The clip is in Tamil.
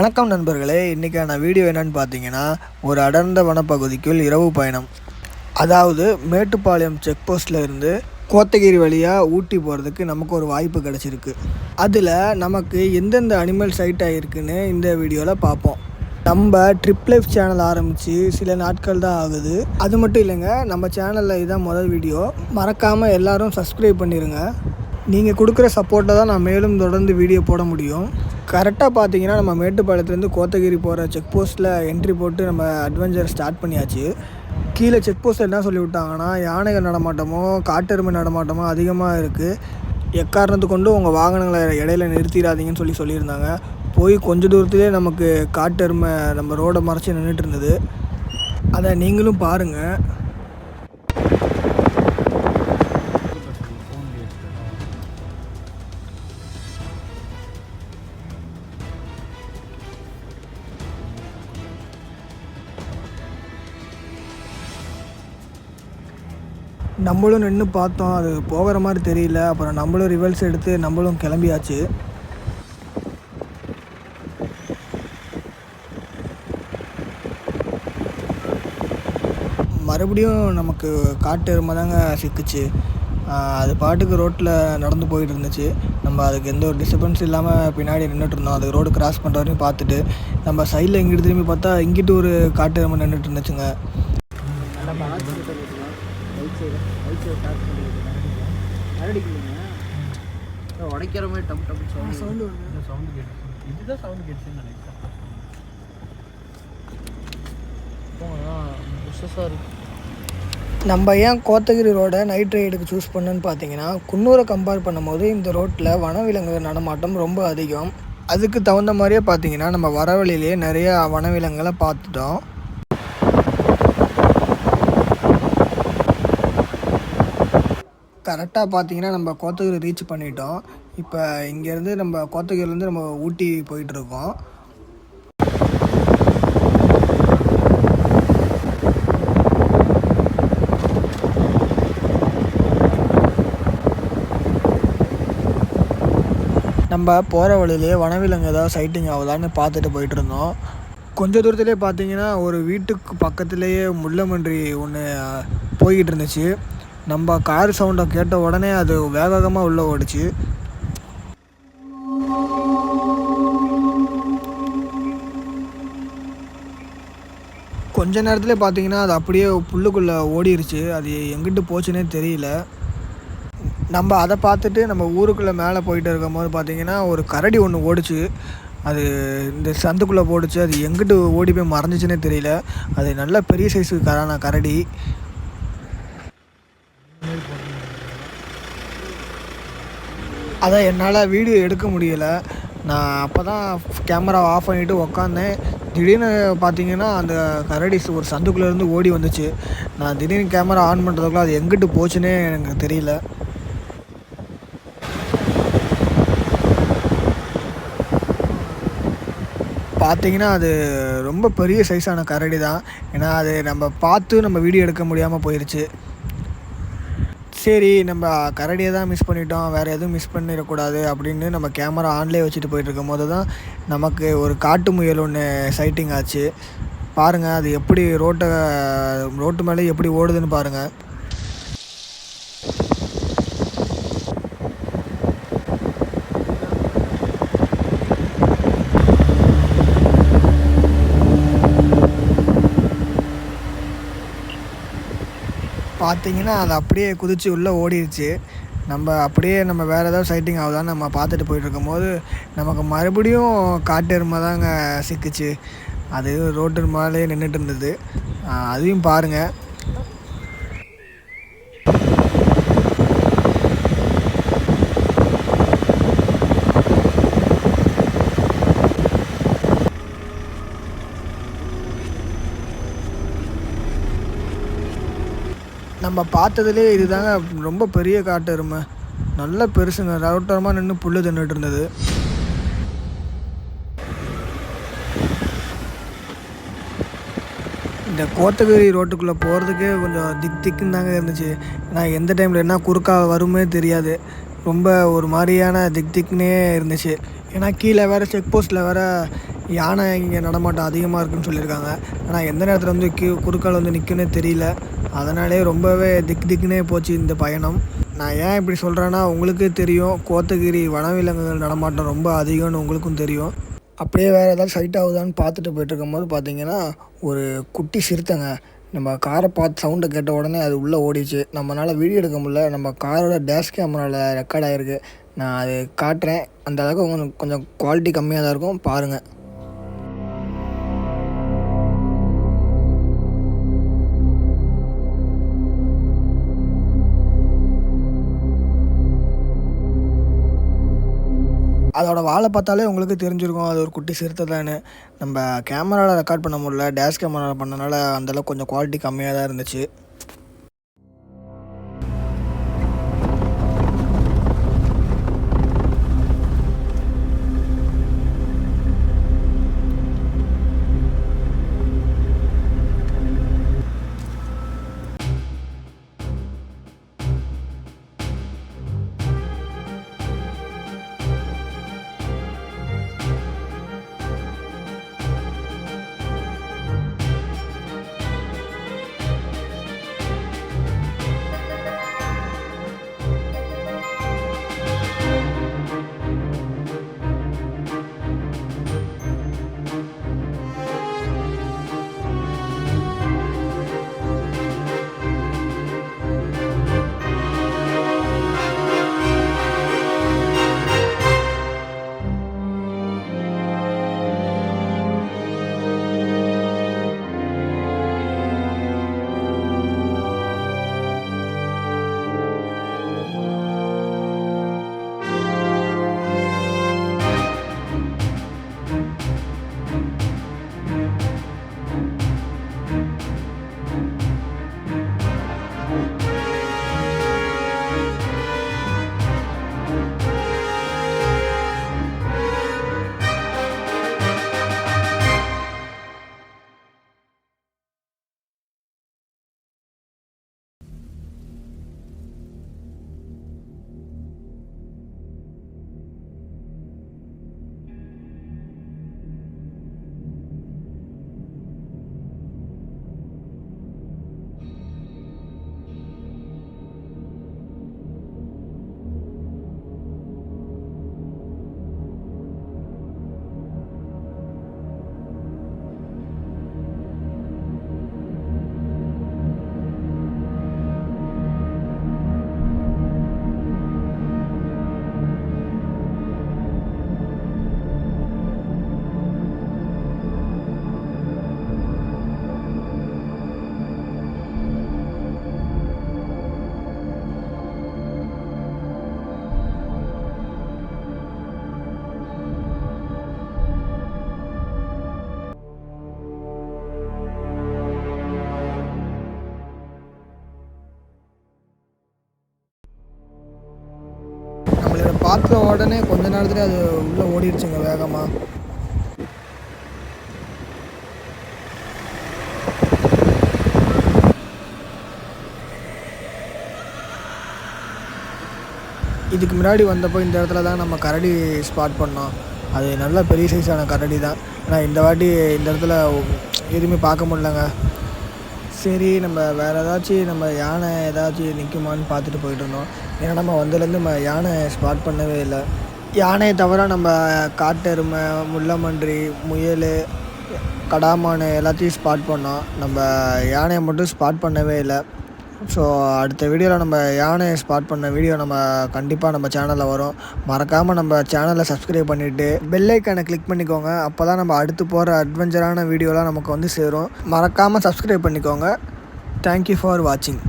வணக்கம் நண்பர்களே, இன்றைக்கான வீடியோ என்னென்னு பார்த்தீங்கன்னா, ஒரு அடர்ந்த வனப்பகுதிக்குள் இரவு பயணம். அதாவது மேட்டுப்பாளையம் செக் போஸ்ட்டில் இருந்து கோத்தகிரி வழியாக ஊட்டி போகிறதுக்கு நமக்கு ஒரு வாய்ப்பு கிடச்சிருக்கு. அதில் நமக்கு எந்தெந்த அனிமல் சைட் ஆகிருக்குன்னு இந்த வீடியோவில் பார்ப்போம். நம்ம ட்ரிப் லைஃப் சேனல் ஆரம்பித்து சில நாட்கள் தான் ஆகுது. அது மட்டும் இல்லைங்க, நம்ம சேனலில் இதுதான் முதல் வீடியோ. மறக்காமல் எல்லோரும் சப்ஸ்கிரைப் பண்ணிடுங்க. நீங்கள் கொடுக்குற சப்போர்ட்டை தான் நான் மேலும் தொடர்ந்து வீடியோ போட முடியும். கரெக்டாக பார்த்தீங்கன்னா, நம்ம மேட்டுப்பாளையத்துலேருந்து கோத்தகிரி போகிற செக் போஸ்ட்டில் என்ட்ரி போட்டு நம்ம அட்வென்ச்சர் ஸ்டார்ட் பண்ணியாச்சு. கீழே செக் போஸ்ட்டில் என்ன சொல்லி விட்டாங்கன்னா, யானைகள் நடமாட்டமோ காட்டெருமை நடமாட்டமோ அதிகமாக இருக்குது, எக்காரணத்து கொண்டு உங்கள் வாகனங்களை இடையில நிறுத்திடாதீங்கன்னு சொல்லியிருந்தாங்க. போய் கொஞ்சம் தூரத்துலேயே நமக்கு காட்டெருமை நம்ம ரோடை மறைச்சி நின்றுட்டு இருந்தது. அதை நீங்களும் பாருங்கள். நம்மளும் நின்று பார்த்தோம், அது போகிற மாதிரி தெரியல. அப்புறம் நம்மளும் ரிவல்ஸ் எடுத்து நம்மளும் கிளம்பியாச்சு. மறுபடியும் நமக்கு காட்டு எருமை தாங்க சிக்குச்சு. அது பாட்டுக்கு ரோட்டில் நடந்து போயிட்டு இருந்துச்சு. நம்ம அதுக்கு எந்த ஒரு டிஸ்டர்பன்ஸ் இல்லாமல் பின்னாடி நின்றுட்டு இருந்தோம். அது ரோடு கிராஸ் பண்ணுற வரையும் பார்த்துட்டு நம்ம சைடில் இங்கிட்டு திரும்பி பார்த்தா இங்கிட்டு ஒரு காட்டு எருமை நின்றுட்டு இருந்துச்சுங்க. உடைக்கிற மாதிரி டப் டப் சவுண்டு கேட்டு இதுதான் சவுண்டு கேட்டுச்சுன்னு நினைக்கிறேன். நம்ம ஏன் கோத்தகிரி ரோடை நைட் ரைடுக்கு சூஸ் பண்ணணுன்னு பார்த்தீங்கன்னா, குன்னூரை கம்பேர் பண்ணும்போது இந்த ரோட்டில் வனவிலங்கு நடமாட்டம் ரொம்ப அதிகம். அதுக்கு தகுந்த மாதிரியே பார்த்தீங்கன்னா, நம்ம வர வழியிலேயே நிறையா வனவிலங்குகளை பார்த்துட்டோம். கரெக்டாக பார்த்தீங்கன்னா, நம்ம கோத்தகிரி ரீச் பண்ணிட்டோம். இப்போ இங்கேருந்து நம்ம கோத்தகிரிலேருந்து நம்ம ஊட்டி போயிட்டுருக்கோம். நம்ம போகிற வழியிலே வனவிலங்கு ஏதாவது சைட்டிங் ஆகுதான்னு பார்த்துட்டு போயிட்டுருந்தோம். கொஞ்சம் தூரத்துலேயே பார்த்தீங்கன்னா, ஒரு வீட்டுக்கு பக்கத்துலேயே முள்ளமன்றி ஒன்று போய்கிட்டு இருந்துச்சு. நம்ம கார் சவுண்டை கேட்ட உடனே அது வேகமாக உள்ளே ஓடிச்சு. கொஞ்ச நேரத்தில் பார்த்தீங்கன்னா அது அப்படியே புல்லுக்குள்ளே ஓடிருச்சு. அது எங்கிட்டு போச்சுன்னே தெரியல. நம்ம அதை பார்த்துட்டு நம்ம ஊருக்குள்ளே மேலே போயிட்டு இருக்கும்போது பார்த்தீங்கன்னா, ஒரு கரடி ஒன்று ஓடிச்சு. அது இந்த சந்துக்குள்ளே போடிச்சு. அது எங்கிட்டு ஓடி போய் மறைஞ்சிச்சுன்னே தெரியல. அது நல்ல பெரிய சைஸு கரடி. அதை என்னால் வீடியோ எடுக்க முடியலை. நான் அப்போ தான் கேமராவை ஆஃப் பண்ணிவிட்டு உக்காந்தேன். திடீர்னு பார்த்தீங்கன்னா, அந்த கரடி ஒரு சந்துக்குள்ளேருந்து ஓடி வந்துச்சு. நான் திடீர்னு கேமரா ஆன் பண்ணுறதுக்குள்ள அது எங்கிட்டு போச்சுன்னே எனக்கு தெரியல. பார்த்தீங்கன்னா, அது ரொம்ப பெரிய சைஸான கரடி தான். ஏன்னா அது நம்ம பார்த்து நம்ம வீடியோ எடுக்க முடியாமல் போயிடுச்சு. சரி, நம்ம கரடியை தான் மிஸ் பண்ணிட்டோம், வேறு எதுவும் மிஸ் பண்ணிடக்கூடாது அப்படின்னு நம்ம கேமரா ஆன்லேயே வச்சுட்டு போயிட்டுருக்கும் போது தான் நமக்கு ஒரு காட்டு முயல் ஒன்று சைட்டிங் ஆச்சு. பாருங்கள், அது எப்படி ரோட்டு மேலே எப்படி ஓடுதுன்னு பாருங்கள். பார்த்தீங்கன்னா, அது அப்படியே குதித்து உள்ளே ஓடிடுச்சு. நம்ம அப்படியே நம்ம வேறு ஏதாவது சைட்டிங் ஆகுதான்னு நம்ம பார்த்துட்டு போயிட்டுருக்கும்போது நமக்கு மறுபடியும் காட்டெருமை தாங்க சிக்குச்சு. அது ரோட்டு மேலேயே நின்றுட்டு இருந்தது. அதையும் பாருங்கள். நம்ம பார்த்ததுலே இதுதாங்க ரொம்ப பெரிய காட்டு எருமை. நல்ல பெருசுங்க, ரவுட்டரமாக நின்று புல்லு தின்னுட்டு இருந்தது. இந்த கோத்தகிரி ரோட்டுக்குள்ளே போகிறதுக்கே கொஞ்சம் திக்குன்னு தாங்க இருந்துச்சு. ஏன்னா எந்த டைமில் என்ன குறுக்கா வருமே தெரியாது. ரொம்ப ஒரு மாதிரியான திக்குன்னே இருந்துச்சு. ஏன்னா கீழே வேறு செக் போஸ்ட்டில் வேறு யானை இங்கே நடமாட்டம் அதிகமாக இருக்குன்னு சொல்லியிருக்காங்க. ஆனால் எந்த நேரத்தில் வந்து குறுக்கால் வந்து நிற்குன்னே தெரியல. அதனாலே ரொம்பவே திக்குனே போச்சு இந்த பயணம். நான் ஏன் இப்படி சொல்கிறேன்னா, உங்களுக்கே தெரியும் கோத்தகிரி வனவிலங்குகள் நடமாட்டம் ரொம்ப அதிகம்னு உங்களுக்கும் தெரியும். அப்படியே வேறு ஏதாவது சைட் ஆகுதான்னு பார்த்துட்டு போயிட்டுருக்கும்போது பார்த்தீங்கன்னா, ஒரு குட்டி சிறுத்தைங்க நம்ம காரை பார்த்து சவுண்டை கேட்ட உடனே அது உள்ளே ஓடிச்சு. நம்மளால் வீடியோ எடுக்க முடியல. நம்ம காரோட டேஷ் கேமராவில் ரெக்கார்ட் ஆகிருக்கு. நான் அது காட்டுறேன். அந்த அளவுக்கு கொஞ்சம் குவாலிட்டி கம்மியாக தான் இருக்கும், பாருங்கள். அதோட வாழை பார்த்தாலே உங்களுக்கு தெரிஞ்சிருக்கும் அது ஒரு குட்டி சிறுத்தை தானே. நம்ம கேமராவில் ரெக்கார்ட் பண்ண முடியல, டேஷ் கேமராவில் பண்ணனால அந்தளவுக்கு கொஞ்சம் குவாலிட்டி கம்மியாக தான் இருந்துச்சு. பார்த்த உடனே கொஞ்ச நேரத்துலேயே அது உள்ளே ஓடிடுச்சுங்க வேகமாக. இதுக்கு முன்னாடி வந்தப்போ இந்த இடத்துல தான் நம்ம கரடி ஸ்பாட் பண்ணோம். அது நல்ல பெரிய சைஸான கரடி தான். ஆனால் இந்த வாட்டி இந்த இடத்துல எதுவுமே பார்க்க முடியலங்க. சரி, நம்ம வேறு ஏதாச்சும் நம்ம யானை ஏதாச்சும் நிற்குமான்னு பார்த்துட்டு போயிட்டு இருந்தோம். ஏன்னா நம்ம வந்ததுலேருந்து நம்ம யானை ஸ்பாட் பண்ணவே இல்லை. யானையை தவிர நம்ம காட்டெருமை, முள்ளமன்றி, முயல், கடாமான் எல்லாத்தையும் ஸ்பாட் பண்ணோம். நம்ம யானையை மட்டும் ஸ்பாட் பண்ணவே இல்லை. ஸோ அடுத்த வீடியோவில் நம்ம யானையை ஸ்பாட் பண்ண வீடியோ நம்ம கண்டிப்பாக நம்ம சேனலில் வரும். மறக்காமல் நம்ம சேனலை சப்ஸ்கிரைப் பண்ணிவிட்டு பெல் ஐக்கானை கிளிக் பண்ணிக்கோங்க. அப்போ தான் நம்ம அடுத்து போகிற அட்வென்ச்சரான வீடியோலாம் நமக்கு வந்து சேரும். மறக்காமல் சப்ஸ்கிரைப் பண்ணிக்கோங்க. தேங்க்யூ ஃபார் வாட்சிங்.